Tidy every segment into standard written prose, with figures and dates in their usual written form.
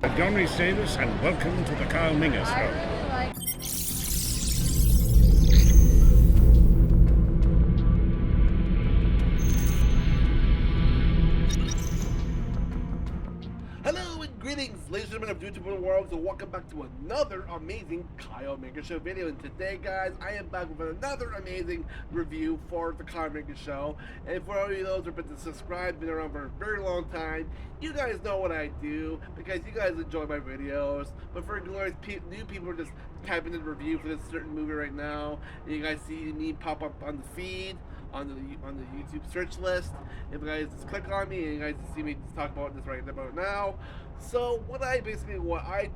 Montgomery Davis, and welcome to the Kyle Minger Show. Hello and greetings, ladies and gentlemen of YouTube world, and welcome back to another amazing Kyle Minger Show video. And today, guys, I am back with another amazing review for the Kyle Minger Show. And for all of you those who have been subscribed, been around for a very long time, you guys know what I do because you guys enjoy my videos. But for glorious new people who are just typing in review for this certain movie right now, and you guys see me pop up on the feed, on the YouTube search list. If you guys just click on me and you guys see me just talk about this right about now. So what I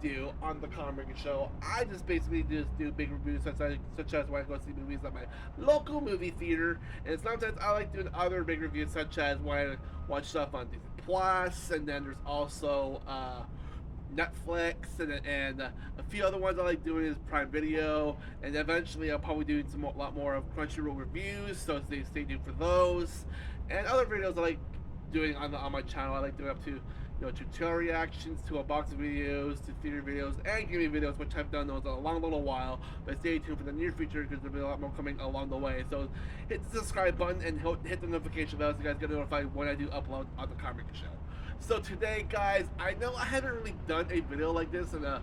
do on the Kyle Minger Show, I just basically just do big reviews such as when I go see movies at my local movie theater, and sometimes I like doing other big reviews such as when I watch stuff on Disney Plus, and then there's also Netflix, and a few other ones I like doing is Prime Video, and eventually I'll probably do a lot more of Crunchyroll reviews, so stay tuned for those, and other videos I like doing on my channel. I like doing up to tutorial reactions, to unboxing videos, to theater videos, and gaming videos, which I've done those a long little while. But stay tuned for the near future because there'll be a lot more coming along the way. So hit the subscribe button and hit the notification bell so you guys get notified when I do upload on the Kyle Minger Show. So today, guys, I know I haven't really done a video like this in I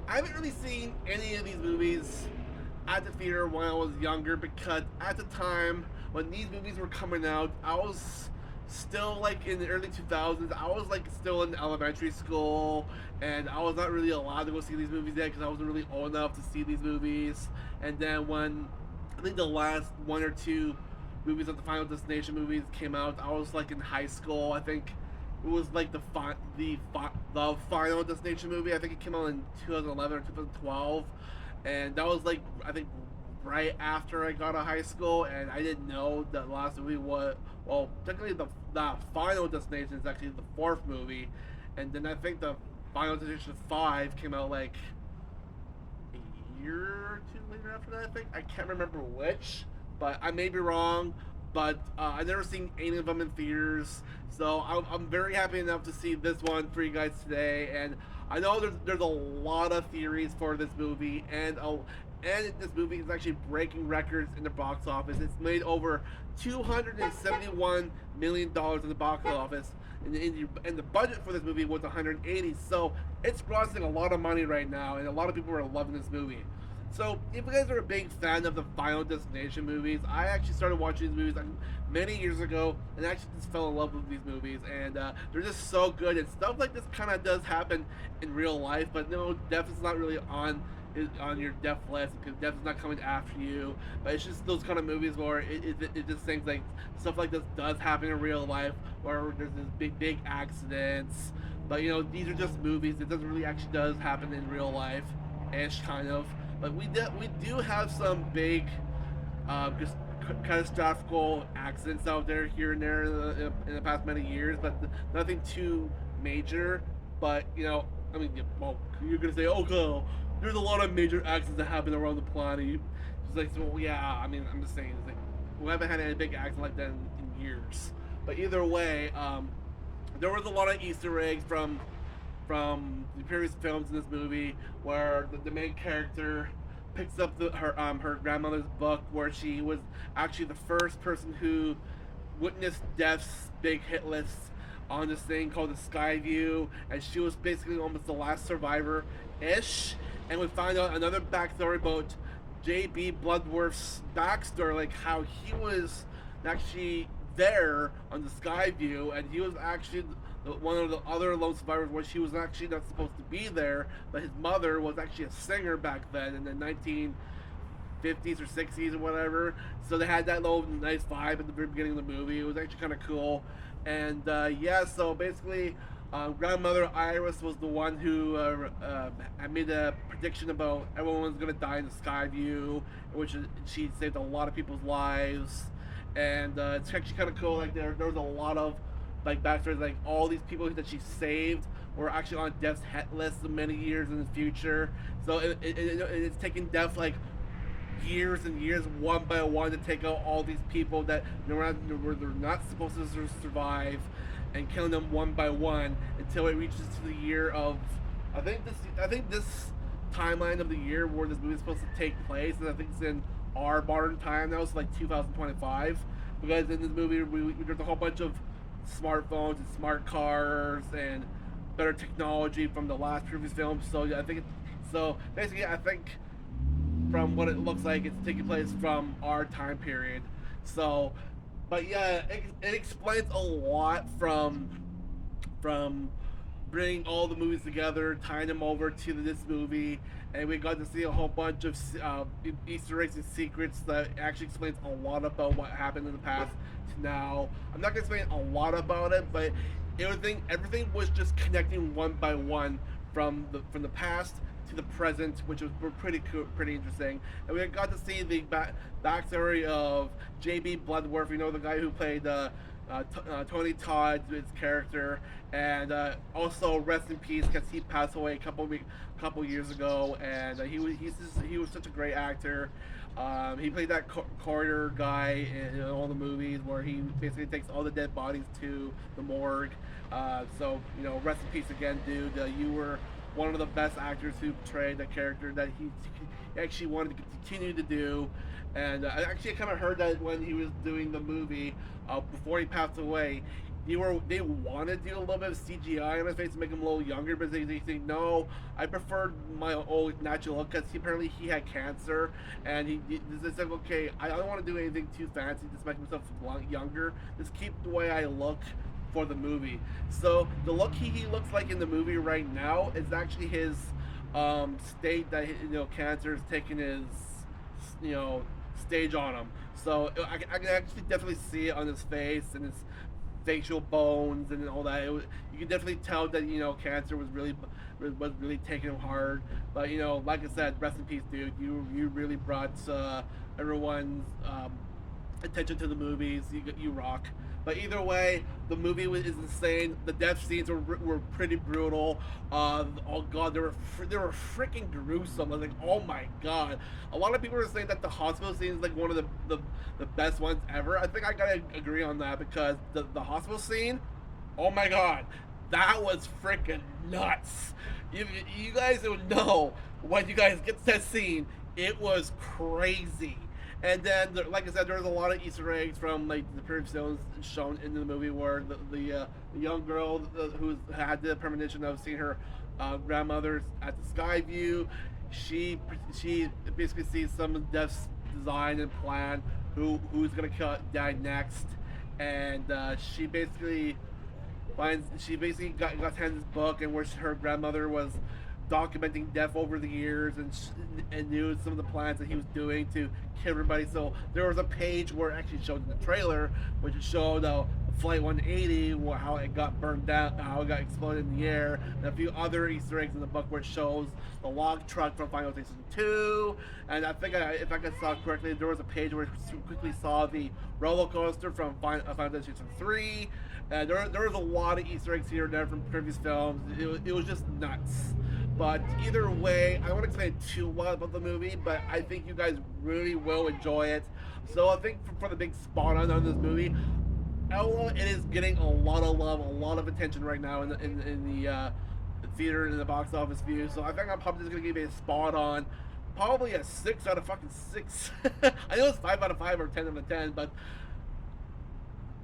haven't really seen any of these movies at the theater when I was younger, because at the time when these movies were coming out, I was still like in the early 2000s. I was like still in elementary school, and I was not really allowed to go see these movies yet because I wasn't really old enough to see these movies. And then when I think the last one or two movies of the Final Destination movies came out, I was like in high school. I think it was like the Final Destination movie. I think it came out in 2011 or 2012, and that was like, I think, right after I got out of high school, and I didn't know that the last movie was, well, technically the Final Destination is actually the fourth movie, and then I think the Final Destination 5 came out like a year or two later after that, I think. I can't remember which, but I may be wrong, but I've never seen any of them in theaters, so I'm very happy enough to see this one for you guys today. And I know there's a lot of theories for this movie, and this movie is actually breaking records in the box office. It's made over $271 million in the box office, and the budget for this movie was 180. So it's grossing a lot of money right now, and a lot of people are loving this movie. So if you guys are a big fan of the Final Destination movies, I actually started watching these movies like many years ago, and actually just fell in love with these movies, and they're just so good. And stuff like this kind of does happen in real life, but no, death is not really on your death list, because death is not coming after you. But it's just those kind of movies where it just seems like stuff like this does happen in real life, where there's this big accidents. But these are just movies. It doesn't really actually does happen in real life, ish, kind of. But we do have some big just catastrophic accidents out there here and there in the past many years, but nothing too major. But I mean, well, you're gonna say, oh, Kyle, there's a lot of major accidents that happen around the planet. It's like, well, yeah, I mean, I'm just saying, it's like, we haven't had any big accident like that in years. But either way, there was a lot of Easter eggs from the previous films in this movie, where the main character picks up her grandmother's book, where she was actually the first person who witnessed death's big hit list on this thing called the Sky View, and she was basically almost the last survivor-ish. And we find out another backstory about J.B. Bloodworth's backstory, like how he was actually there on the Sky View, and he was actually one of the other lone survivors, where she was actually not supposed to be there, but his mother was actually a singer back then in the 1950s or 60s or whatever. So they had that little nice vibe at the very beginning of the movie. It was actually kind of cool. And yeah, so basically, grandmother Iris was the one who had made a prediction about everyone was going to die in the Sky View, which she saved a lot of people's lives. And it's actually kind of cool. Like there was a lot of like backstories, like all these people that she saved were actually on death's hit list many years in the future. So it's taken death like years and years, one by one, to take out all these people that they're not supposed to survive, and killing them one by one until it reaches to the year of, I think this timeline of the year where this movie is supposed to take place, and I think it's in our modern time now. It's like 2025, because in this movie there's a whole bunch of smartphones and smart cars and better technology from the last previous film. So yeah, so basically I think from what it looks like, it's taking place from our time period. So, but yeah, it explains a lot from bringing all the movies together, tying them over to this movie, and we got to see a whole bunch of Easter eggs and secrets that actually explains a lot about what happened in the past to now. I'm not gonna explain a lot about it, but everything was just connecting one by one from the past to the present, which was pretty cool, pretty interesting. And we got to see the backstory of J.B. Bloodworth, you know, the guy who played Tony Todd's character, and also rest in peace because he passed away a couple years ago, and he was such a great actor. He played that corridor guy in all the movies where he basically takes all the dead bodies to the morgue. So you know, rest in peace again, dude. You were one of the best actors who portrayed the character that he actually wanted to continue to do. And I kind of heard that when he was doing the movie, before he passed away, they wanted to do a little bit of CGI on his face to make him a little younger, but they think, no, I preferred my old natural look, because apparently he had cancer, and he said, okay, I don't want to do anything too fancy, just make myself younger, just keep the way I look for the movie. So the look he looks like in the movie right now is actually his state that, you know, cancer is taking his, you know, stage on him. So I can actually definitely see it on his face and his facial bones and all that. You can definitely tell that, you know, cancer was really taking him hard. But you know, like I said, rest in peace, dude. You really brought everyone's attention to the movies. You rock. But either way, the movie is insane. The death scenes were pretty brutal. Oh god, they were freaking gruesome. I was like, oh my god. A lot of people are saying that the hospital scene is like one of the best ones ever. I think I gotta agree on that, because the hospital scene, oh my god, that was freaking nuts. You guys would know when you guys get to that scene. It was crazy. And then, like I said, there was a lot of Easter eggs from like the previous films shown in the movie, where the young girl who had the premonition of seeing her grandmother at the sky view, she basically sees some of Death's design and plan, who's gonna kill Dad next, and she basically got handed this book, in which her grandmother was documenting Death over the years, and knew some of the plans that he was doing to kill everybody. So there was a page where it actually showed in the trailer, which showed Flight 180, how it got burned down, how it got exploded in the air, and a few other Easter eggs in the book where it shows the log truck from Final Destination 2. And I think if I saw correctly, there was a page where it quickly saw the roller coaster from Final Destination 3. There was a lot of Easter eggs here and there from previous films. It was just nuts. But either way, I don't want to explain too much about the movie, but I think you guys really will enjoy it. So I think for the big spot on this movie, Ella, it is getting a lot of love, a lot of attention right now in the theater and in the box office view. So I think I'm probably just gonna give it a spot on, probably a 6 out of fucking 6. I know it's 5 out of 5 or 10 out of 10, but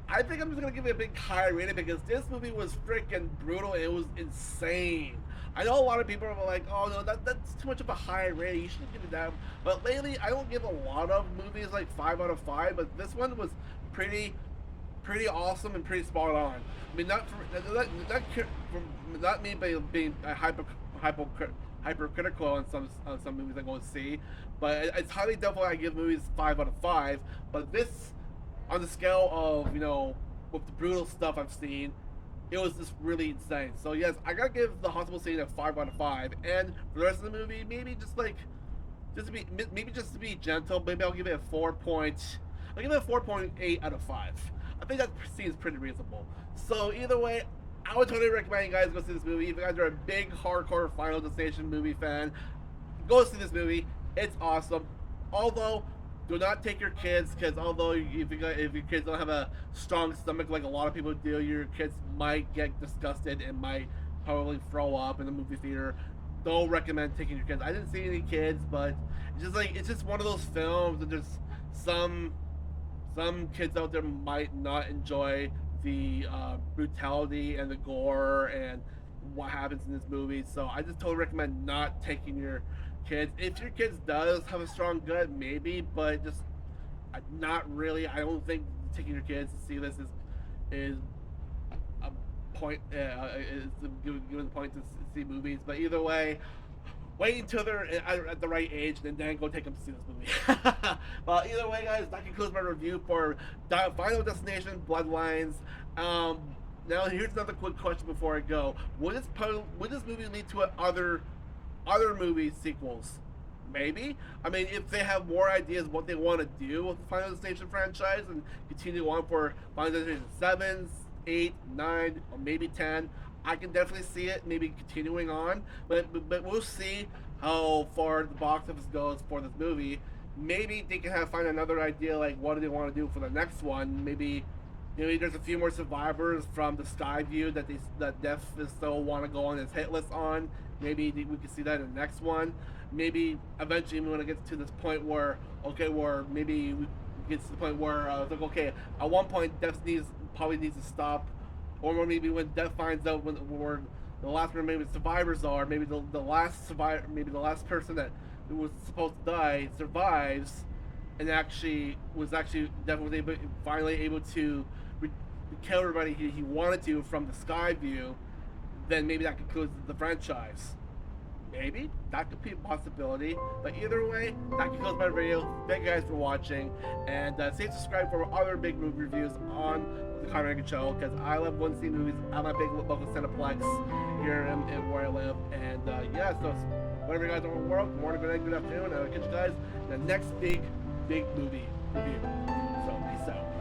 I think I'm just gonna give it a big high rating, because this movie was freaking brutal. It was insane. I know a lot of people are like, oh no, that's too much of a high rating, you shouldn't give it that. But lately, I don't give a lot of movies like 5 out of 5, but this one was pretty awesome and pretty spot on. I mean, not me being hypercritical on some movies I go to see, but it's highly doubtful I give movies 5 out of 5. But this, on the scale of, you know, with the brutal stuff I've seen, it was just really insane. So yes, I gotta give the hospital scene a 5 out of 5. And for the rest of the movie, maybe just to be gentle, maybe I'll give it a 4.8 out of 5. I think that seems pretty reasonable. So either way, I would totally recommend you guys go see this movie. If you guys are a big hardcore Final Destination movie fan, go see this movie. It's awesome. Although, do not take your kids, because although if your kids don't have a strong stomach like a lot of people do, your kids might get disgusted and might probably throw up in the movie theater. Don't recommend taking your kids. I didn't see any kids, but it's just one of those films that there's some kids out there might not enjoy the brutality and the gore and what happens in this movie. So I just totally recommend not taking your kids. If your kids does have a strong gut, maybe, but just not really. I don't think taking your kids to see this is a point. Is given the point to see movies. But either way, wait until they're at the right age, and then go take them to see this movie. Well, either way, guys, that concludes my review for Final Destination Bloodlines. Now, here's another quick question before I go: would this movie lead to other movie sequels? Maybe. I mean, if they have more ideas what they want to do with the Final Destination franchise and continue on for Final Destination 7, 8, 9, or maybe 10, I can definitely see it maybe continuing on. But we'll see how far the box office goes for this movie. Maybe they can find another idea, like what do they want to do for the next one. Maybe there's a few more survivors from the Sky View that Def still want to go on his hit list on. Maybe we can see that in the next one. Maybe eventually we want to get to this point where maybe we get to the point where it's like, okay, at one point Def probably needs to stop, or maybe when Def finds out where the last maybe survivors are, maybe the last survivor, maybe the last person that was supposed to die survives, and Def was finally able to kill everybody he wanted to from the Sky View. Then maybe that concludes the franchise. Maybe that could be a possibility. But either way, that concludes my video. Thank you guys for watching, and stay subscribed for other big movie reviews on the Conrad Reagan Show, because I love going to see movies at my big local Cineplex here in where I live. And yeah, so whatever you guys are in the world, good morning, good night, good afternoon, and I'll catch you guys in the next big movie review. So peace out.